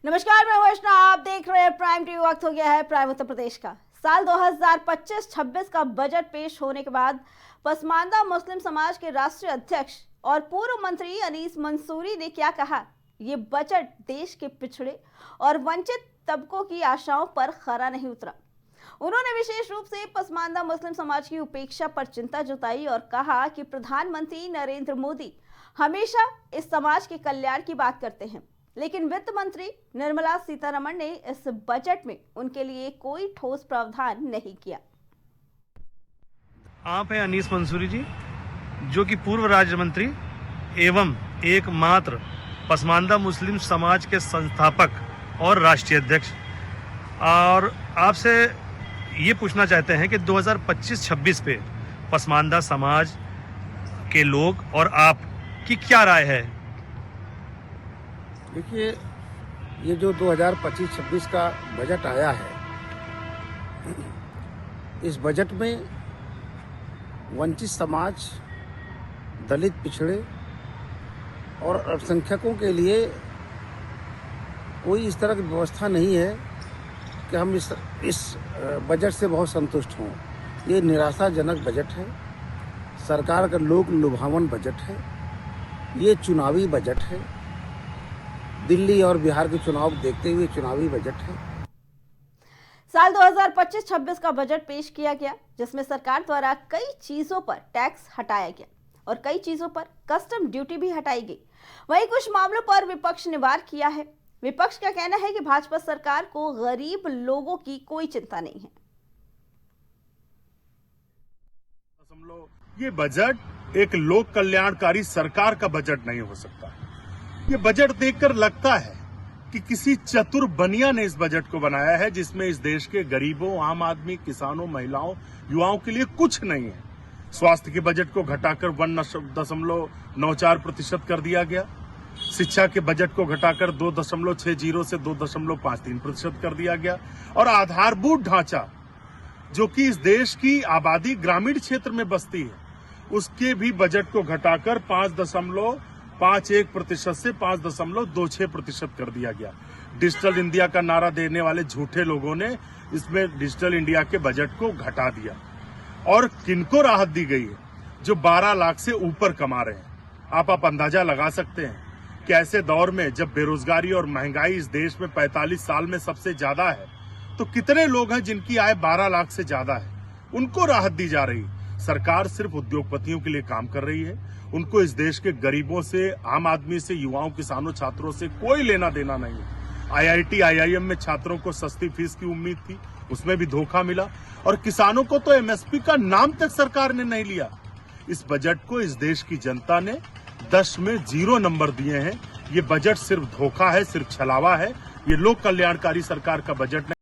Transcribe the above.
नमस्कार, मैं वैष्णव। आप देख रहे हैं प्राइम टीवी। वक्त हो गया है प्राइम उत्तर प्रदेश का। साल 2025-26 का बजट पेश होने के बाद पसमानदा मुस्लिम समाज के राष्ट्रीय अध्यक्ष और पूर्व मंत्री अनीस मंसूरी ने क्या कहा? ये बजट देश के पिछड़े और वंचित तबकों की आशाओं पर खरा नहीं उतरा। उन्होंने विशेष रूप से पसमानदा मुस्लिम समाज की उपेक्षा पर चिंता जताई और कहा कि प्रधानमंत्री नरेंद्र मोदी हमेशा इस समाज के कल्याण की बात करते हैं, लेकिन वित्त मंत्री निर्मला सीतारमण ने इस बजट में उनके लिए कोई ठोस प्रावधान नहीं किया। आप हैं अनीस मंसूरी जी, जो कि पूर्व राज्य मंत्री एवं एकमात्र पसमानदा मुस्लिम समाज के संस्थापक और राष्ट्रीय अध्यक्ष, और आपसे ये पूछना चाहते हैं कि 2025-26 पे पसमानदा समाज के लोग और आप की क्या राय है? देखिए, ये जो 2025-26 का बजट आया है, इस बजट में वंचित समाज, दलित, पिछड़े और अल्पसंख्यकों के लिए कोई इस तरह की व्यवस्था नहीं है कि हम इस बजट से बहुत संतुष्ट हों। ये निराशाजनक बजट है। सरकार का लोक लुभावन बजट है। ये चुनावी बजट है। दिल्ली और बिहार के चुनाव देखते हुए चुनावी बजट है। साल 2025-26 का बजट पेश किया गया, जिसमें सरकार द्वारा कई चीजों पर टैक्स हटाया गया और कई चीजों पर कस्टम ड्यूटी भी हटाई गई। वहीं कुछ मामलों पर विपक्ष ने वार किया है। विपक्ष का कहना है कि भाजपा सरकार को गरीब लोगों की कोई चिंता नहीं है। ये बजट एक लोक कल्याणकारी सरकार का बजट नहीं हो सकता। ये बजट देखकर लगता है कि किसी चतुर बनिया ने इस बजट को बनाया है, जिसमें इस देश के गरीबों, आम आदमी, किसानों, महिलाओं, युवाओं के लिए कुछ नहीं है। स्वास्थ्य के बजट को घटाकर 1.94% कर दिया गया। शिक्षा के बजट को घटाकर 2.60 से 2.53% कर दिया गया। और आधारभूत ढांचा, जो कि इस देश की आबादी ग्रामीण क्षेत्र में बसती है, उसके भी बजट को घटाकर 5.51% से 5.26% कर दिया गया। डिजिटल इंडिया का नारा देने वाले झूठे लोगों ने इसमें डिजिटल इंडिया के बजट को घटा दिया। और किनको राहत दी गई है? जो 12 लाख से ऊपर कमा रहे हैं। आप अंदाजा लगा सकते हैं कि ऐसे दौर में जब बेरोजगारी और महंगाई इस देश में 45 साल में सबसे ज्यादा है, तो कितने लोग हैं जिनकी आय 12 लाख से ज्यादा है? उनको राहत दी जा रही। सरकार सिर्फ उद्योगपतियों के लिए काम कर रही है। उनको इस देश के गरीबों से, आम आदमी से, युवाओं, किसानों, छात्रों से कोई लेना देना नहीं है। IIT, IIM में छात्रों को सस्ती फीस की उम्मीद थी, उसमें भी धोखा मिला। और किसानों को तो MSP का नाम तक सरकार ने नहीं लिया। इस बजट को इस देश की जनता ने 10 में 0 नंबर दिए हैं। ये बजट सिर्फ धोखा है, सिर्फ छलावा है। ये लोक कल्याणकारी सरकार का बजट नहीं।